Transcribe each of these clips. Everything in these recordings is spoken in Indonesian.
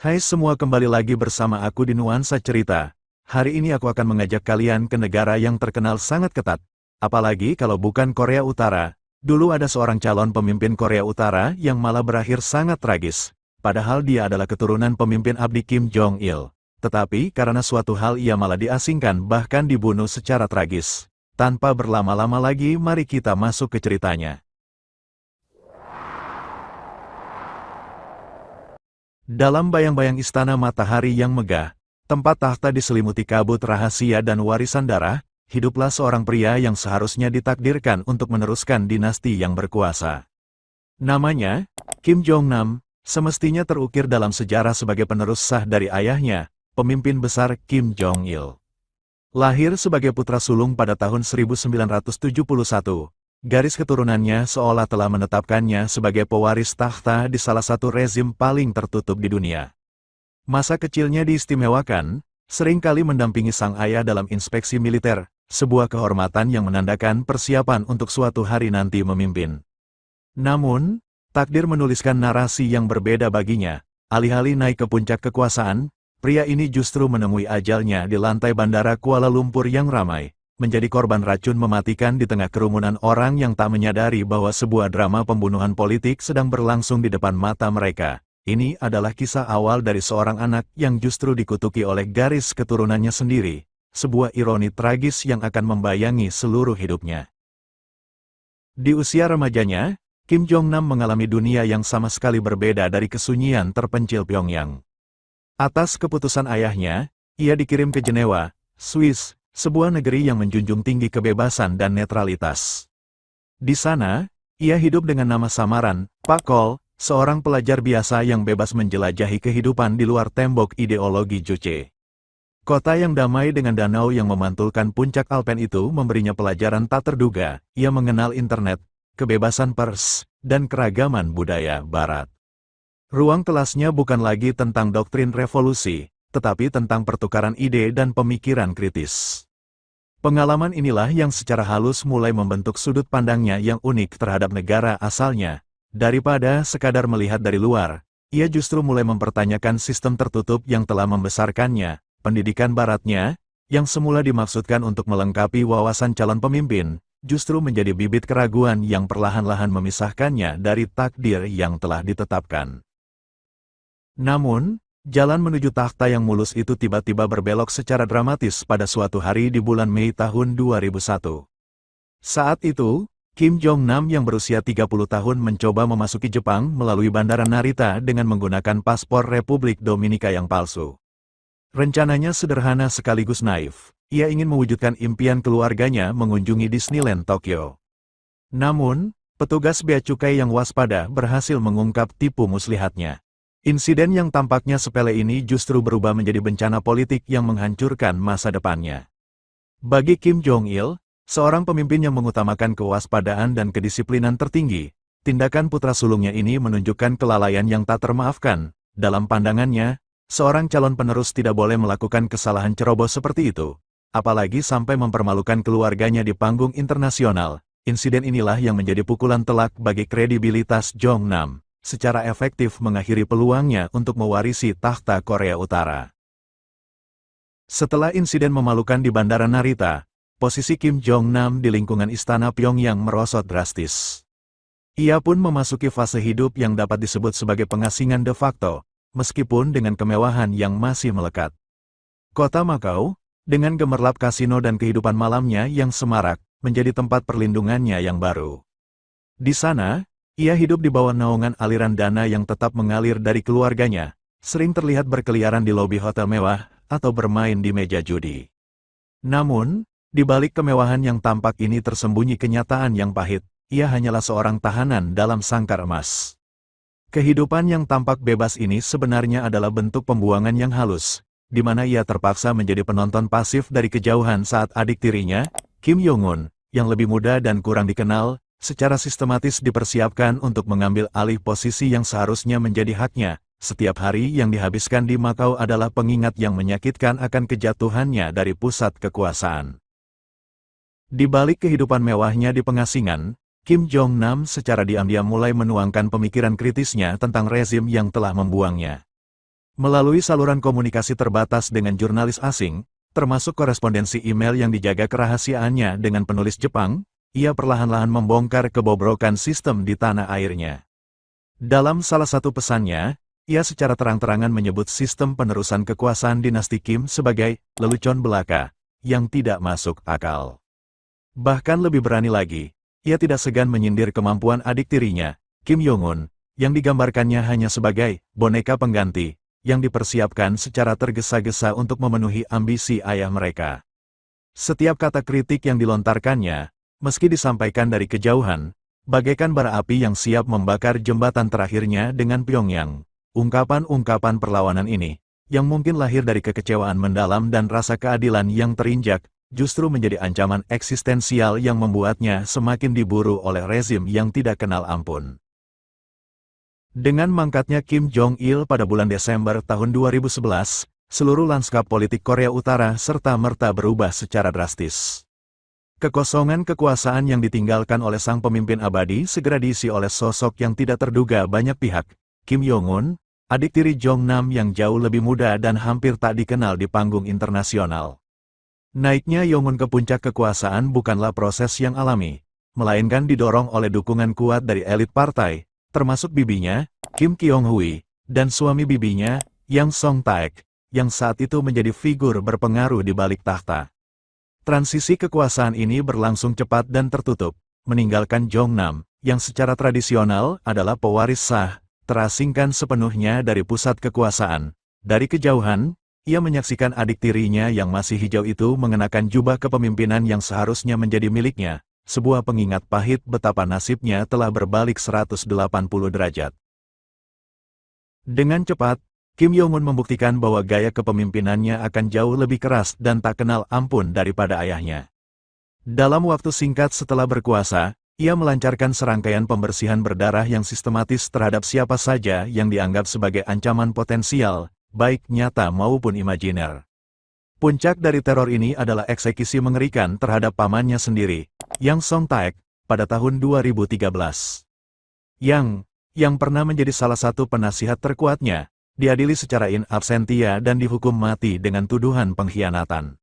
Hai semua, kembali lagi bersama aku di Nuansa Cerita. Hari ini aku akan mengajak kalian ke negara yang terkenal sangat ketat. Apalagi kalau bukan Korea Utara. Dulu ada seorang calon pemimpin Korea Utara yang malah berakhir sangat tragis. Padahal dia adalah keturunan pemimpin abdi Kim Jong-il. Tetapi karena suatu hal ia malah diasingkan bahkan dibunuh secara tragis. Tanpa berlama-lama lagi, mari kita masuk ke ceritanya. Dalam bayang-bayang istana matahari yang megah, tempat tahta diselimuti kabut rahasia dan warisan darah, hiduplah seorang pria yang seharusnya ditakdirkan untuk meneruskan dinasti yang berkuasa. Namanya, Kim Jong-nam, semestinya terukir dalam sejarah sebagai penerus sah dari ayahnya, pemimpin besar Kim Jong-il. Lahir sebagai putra sulung pada tahun 1971. Garis keturunannya seolah telah menetapkannya sebagai pewaris tahta di salah satu rezim paling tertutup di dunia. Masa kecilnya diistimewakan, seringkali mendampingi sang ayah dalam inspeksi militer, sebuah kehormatan yang menandakan persiapan untuk suatu hari nanti memimpin. Namun, takdir menuliskan narasi yang berbeda baginya. Alih-alih naik ke puncak kekuasaan, pria ini justru menemui ajalnya di lantai bandara Kuala Lumpur yang ramai, menjadi korban racun mematikan di tengah kerumunan orang yang tak menyadari bahwa sebuah drama pembunuhan politik sedang berlangsung di depan mata mereka. Ini adalah kisah awal dari seorang anak yang justru dikutuki oleh garis keturunannya sendiri, sebuah ironi tragis yang akan membayangi seluruh hidupnya. Di usia remajanya, Kim Jong-nam mengalami dunia yang sama sekali berbeda dari kesunyian terpencil Pyongyang. Atas keputusan ayahnya, ia dikirim ke Jenewa, Swiss, sebuah negeri yang menjunjung tinggi kebebasan dan netralitas. Di sana, ia hidup dengan nama samaran, Pak Kol, seorang pelajar biasa yang bebas menjelajahi kehidupan di luar tembok ideologi Juche. Kota yang damai dengan danau yang memantulkan puncak Alpen itu memberinya pelajaran tak terduga. Ia mengenal internet, kebebasan pers, dan keragaman budaya Barat. Ruang kelasnya bukan lagi tentang doktrin revolusi, tetapi tentang pertukaran ide dan pemikiran kritis. Pengalaman inilah yang secara halus mulai membentuk sudut pandangnya yang unik terhadap negara asalnya. Daripada sekadar melihat dari luar, ia justru mulai mempertanyakan sistem tertutup yang telah membesarkannya. Pendidikan baratnya, yang semula dimaksudkan untuk melengkapi wawasan calon pemimpin, justru menjadi bibit keraguan yang perlahan-lahan memisahkannya dari takdir yang telah ditetapkan. Namun, jalan menuju takhta yang mulus itu tiba-tiba berbelok secara dramatis pada suatu hari di bulan Mei tahun 2001. Saat itu, Kim Jong-nam yang berusia 30 tahun mencoba memasuki Jepang melalui Bandara Narita dengan menggunakan paspor Republik Dominika yang palsu. Rencananya sederhana sekaligus naif. Ia ingin mewujudkan impian keluarganya mengunjungi Disneyland Tokyo. Namun, petugas bea cukai yang waspada berhasil mengungkap tipu muslihatnya. Insiden yang tampaknya sepele ini justru berubah menjadi bencana politik yang menghancurkan masa depannya. Bagi Kim Jong-il, seorang pemimpin yang mengutamakan kewaspadaan dan kedisiplinan tertinggi, tindakan putra sulungnya ini menunjukkan kelalaian yang tak termaafkan. Dalam pandangannya, seorang calon penerus tidak boleh melakukan kesalahan ceroboh seperti itu, apalagi sampai mempermalukan keluarganya di panggung internasional. Insiden inilah yang menjadi pukulan telak bagi kredibilitas Jong-nam, secara efektif mengakhiri peluangnya untuk mewarisi tahta Korea Utara. Setelah insiden memalukan di Bandara Narita, posisi Kim Jong-nam di lingkungan istana Pyongyang merosot drastis. Ia pun memasuki fase hidup yang dapat disebut sebagai pengasingan de facto, meskipun dengan kemewahan yang masih melekat. Kota Makau, dengan gemerlap kasino dan kehidupan malamnya yang semarak, menjadi tempat perlindungannya yang baru. Di sana, ia hidup di bawah naungan aliran dana yang tetap mengalir dari keluarganya, sering terlihat berkeliaran di lobi hotel mewah, atau bermain di meja judi. Namun, di balik kemewahan yang tampak ini tersembunyi kenyataan yang pahit. Ia hanyalah seorang tahanan dalam sangkar emas. Kehidupan yang tampak bebas ini sebenarnya adalah bentuk pembuangan yang halus, di mana ia terpaksa menjadi penonton pasif dari kejauhan saat adik tirinya, Kim Jong-un, yang lebih muda dan kurang dikenal, secara sistematis dipersiapkan untuk mengambil alih posisi yang seharusnya menjadi haknya. Setiap hari yang dihabiskan di Makau adalah pengingat yang menyakitkan akan kejatuhannya dari pusat kekuasaan. Di balik kehidupan mewahnya di pengasingan, Kim Jong-nam secara diam-diam mulai menuangkan pemikiran kritisnya tentang rezim yang telah membuangnya. Melalui saluran komunikasi terbatas dengan jurnalis asing, termasuk korespondensi email yang dijaga kerahasiaannya dengan penulis Jepang, ia perlahan-lahan membongkar kebobrokan sistem di tanah airnya. Dalam salah satu pesannya, ia secara terang-terangan menyebut sistem penerusan kekuasaan dinasti Kim sebagai lelucon belaka yang tidak masuk akal. Bahkan lebih berani lagi, ia tidak segan menyindir kemampuan adik tirinya, Kim Jong-un, yang digambarkannya hanya sebagai boneka pengganti yang dipersiapkan secara tergesa-gesa untuk memenuhi ambisi ayah mereka. Setiap kata kritik yang dilontarkannya, meski disampaikan dari kejauhan, bagaikan bara api yang siap membakar jembatan terakhirnya dengan Pyongyang. Ungkapan-ungkapan perlawanan ini, yang mungkin lahir dari kekecewaan mendalam dan rasa keadilan yang terinjak, justru menjadi ancaman eksistensial yang membuatnya semakin diburu oleh rezim yang tidak kenal ampun. Dengan mangkatnya Kim Jong-il pada bulan Desember tahun 2011, seluruh lanskap politik Korea Utara serta-merta berubah secara drastis. Kekosongan kekuasaan yang ditinggalkan oleh sang pemimpin abadi segera diisi oleh sosok yang tidak terduga banyak pihak, Kim Jong-un, adik tiri Jong-nam yang jauh lebih muda dan hampir tak dikenal di panggung internasional. Naiknya Jong-un ke puncak kekuasaan bukanlah proses yang alami, melainkan didorong oleh dukungan kuat dari elit partai, termasuk bibinya, Kim Kyong-hui, dan suami bibinya, Yang Song-taek, yang saat itu menjadi figur berpengaruh di balik tahta. Transisi kekuasaan ini berlangsung cepat dan tertutup, meninggalkan Jong-nam, yang secara tradisional adalah pewaris sah, terasingkan sepenuhnya dari pusat kekuasaan. Dari kejauhan, ia menyaksikan adik tirinya yang masih hijau itu mengenakan jubah kepemimpinan yang seharusnya menjadi miliknya. Sebuah pengingat pahit betapa nasibnya telah berbalik 180 derajat. Dengan cepat, Kim Jong-un membuktikan bahwa gaya kepemimpinannya akan jauh lebih keras dan tak kenal ampun daripada ayahnya. Dalam waktu singkat setelah berkuasa, ia melancarkan serangkaian pembersihan berdarah yang sistematis terhadap siapa saja yang dianggap sebagai ancaman potensial, baik nyata maupun imajiner. Puncak dari teror ini adalah eksekusi mengerikan terhadap pamannya sendiri, Yang Song-taek, pada tahun 2013. Yang pernah menjadi salah satu penasihat terkuatnya, diadili secara in absentia dan dihukum mati dengan tuduhan pengkhianatan.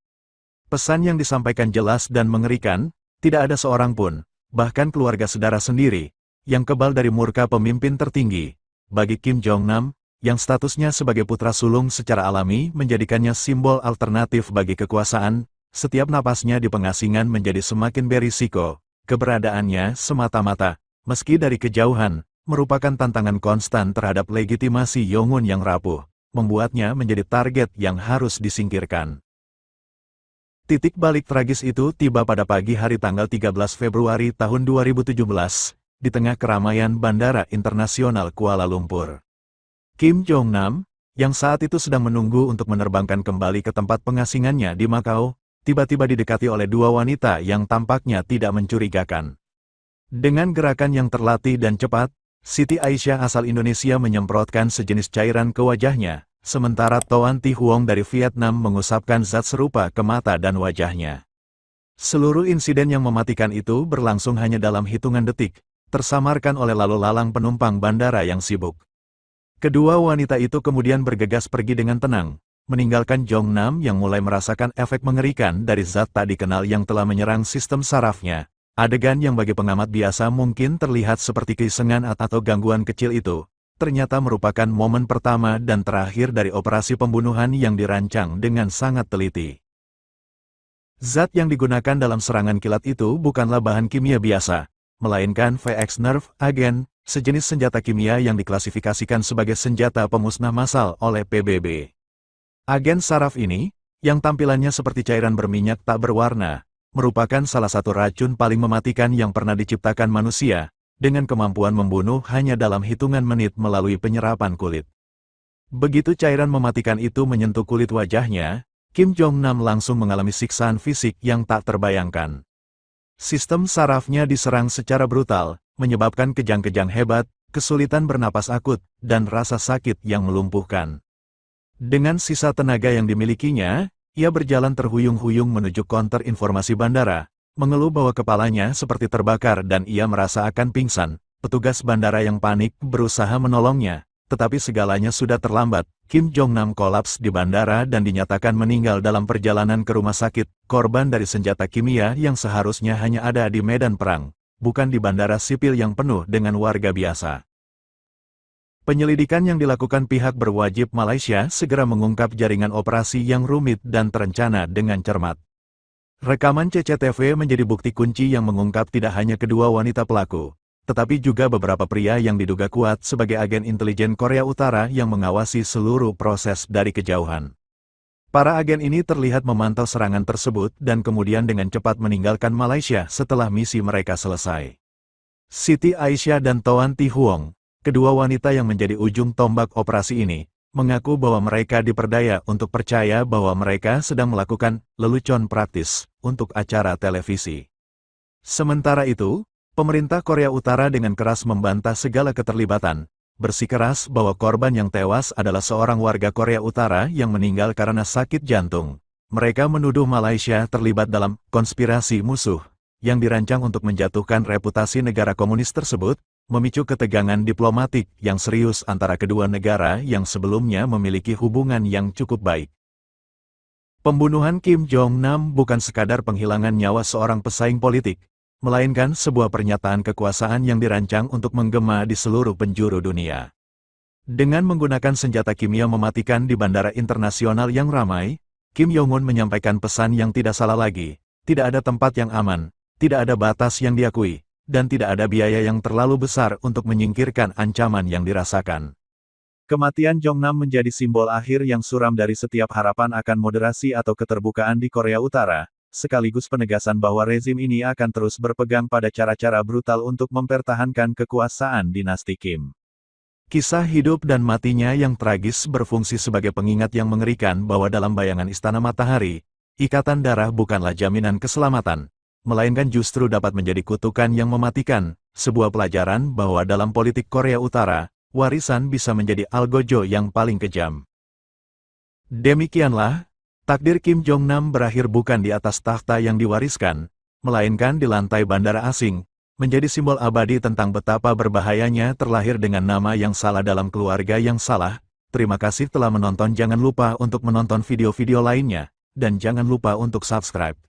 Pesan yang disampaikan jelas dan mengerikan, tidak ada seorang pun, bahkan keluarga saudara sendiri, yang kebal dari murka pemimpin tertinggi. Bagi Kim Jong-nam, yang statusnya sebagai putra sulung secara alami menjadikannya simbol alternatif bagi kekuasaan, setiap napasnya di pengasingan menjadi semakin berisiko. Keberadaannya semata-mata, meski dari kejauhan, merupakan tantangan konstan terhadap legitimasi Jong-un yang rapuh, membuatnya menjadi target yang harus disingkirkan. Titik balik tragis itu tiba pada pagi hari tanggal 13 Februari tahun 2017, di tengah keramaian Bandara Internasional Kuala Lumpur. Kim Jong-nam, yang saat itu sedang menunggu untuk menerbangkan kembali ke tempat pengasingannya di Makau, tiba-tiba didekati oleh dua wanita yang tampaknya tidak mencurigakan. Dengan gerakan yang terlatih dan cepat, Siti Aisyah asal Indonesia menyemprotkan sejenis cairan ke wajahnya, sementara Toan Thi Huong dari Vietnam mengusapkan zat serupa ke mata dan wajahnya. Seluruh insiden yang mematikan itu berlangsung hanya dalam hitungan detik, tersamarkan oleh lalu lalang penumpang bandara yang sibuk. Kedua wanita itu kemudian bergegas pergi dengan tenang, meninggalkan Jong-nam yang mulai merasakan efek mengerikan dari zat tak dikenal yang telah menyerang sistem sarafnya. Adegan yang bagi pengamat biasa mungkin terlihat seperti keisengan atau gangguan kecil itu, ternyata merupakan momen pertama dan terakhir dari operasi pembunuhan yang dirancang dengan sangat teliti. Zat yang digunakan dalam serangan kilat itu bukanlah bahan kimia biasa, melainkan VX Nerve Agent, sejenis senjata kimia yang diklasifikasikan sebagai senjata pemusnah massal oleh PBB. Agen saraf ini, yang tampilannya seperti cairan berminyak tak berwarna, merupakan salah satu racun paling mematikan yang pernah diciptakan manusia, dengan kemampuan membunuh hanya dalam hitungan menit melalui penyerapan kulit. Begitu cairan mematikan itu menyentuh kulit wajahnya, Kim Jong-nam langsung mengalami siksaan fisik yang tak terbayangkan. Sistem sarafnya diserang secara brutal, menyebabkan kejang-kejang hebat, kesulitan bernapas akut, dan rasa sakit yang melumpuhkan. Dengan sisa tenaga yang dimilikinya, ia berjalan terhuyung-huyung menuju konter informasi bandara, mengeluh bahwa kepalanya seperti terbakar dan ia merasa akan pingsan. Petugas bandara yang panik berusaha menolongnya, Tetapi segalanya sudah terlambat. Kim Jong-nam kolaps di bandara dan dinyatakan meninggal dalam perjalanan ke rumah sakit, korban dari senjata kimia yang seharusnya hanya ada di medan perang, bukan di bandara sipil yang penuh dengan warga biasa. Penyelidikan yang dilakukan pihak berwajib Malaysia segera mengungkap jaringan operasi yang rumit dan terencana dengan cermat. Rekaman CCTV menjadi bukti kunci yang mengungkap tidak hanya kedua wanita pelaku, tetapi juga beberapa pria yang diduga kuat sebagai agen intelijen Korea Utara yang mengawasi seluruh proses dari kejauhan. Para agen ini terlihat memantau serangan tersebut dan kemudian dengan cepat meninggalkan Malaysia setelah misi mereka selesai. Siti Aisyah dan Toan Ti Huong, kedua wanita yang menjadi ujung tombak operasi ini, mengaku bahwa mereka diperdaya untuk percaya bahwa mereka sedang melakukan lelucon praktis untuk acara televisi. Sementara itu, pemerintah Korea Utara dengan keras membantah segala keterlibatan, bersikeras bahwa korban yang tewas adalah seorang warga Korea Utara yang meninggal karena sakit jantung. Mereka menuduh Malaysia terlibat dalam konspirasi musuh, yang dirancang untuk menjatuhkan reputasi negara komunis tersebut, memicu ketegangan diplomatik yang serius antara kedua negara yang sebelumnya memiliki hubungan yang cukup baik. Pembunuhan Kim Jong-nam bukan sekadar penghilangan nyawa seorang pesaing politik, melainkan sebuah pernyataan kekuasaan yang dirancang untuk menggema di seluruh penjuru dunia. Dengan menggunakan senjata kimia mematikan di bandara internasional yang ramai, Kim Jong-un menyampaikan pesan yang tidak salah lagi, tidak ada tempat yang aman, tidak ada batas yang diakui, dan tidak ada biaya yang terlalu besar untuk menyingkirkan ancaman yang dirasakan. Kematian Jong-nam menjadi simbol akhir yang suram dari setiap harapan akan moderasi atau keterbukaan di Korea Utara, sekaligus penegasan bahwa rezim ini akan terus berpegang pada cara-cara brutal untuk mempertahankan kekuasaan dinasti Kim. Kisah hidup dan matinya yang tragis berfungsi sebagai pengingat yang mengerikan bahwa dalam bayangan Istana Matahari, ikatan darah bukanlah jaminan keselamatan, melainkan justru dapat menjadi kutukan yang mematikan, sebuah pelajaran bahwa dalam politik Korea Utara, warisan bisa menjadi algojo yang paling kejam. Demikianlah, takdir Kim Jong-nam berakhir bukan di atas takhta yang diwariskan, melainkan di lantai bandara asing, menjadi simbol abadi tentang betapa berbahayanya terlahir dengan nama yang salah dalam keluarga yang salah. Terima kasih telah menonton, jangan lupa untuk menonton video-video lainnya, dan jangan lupa untuk subscribe.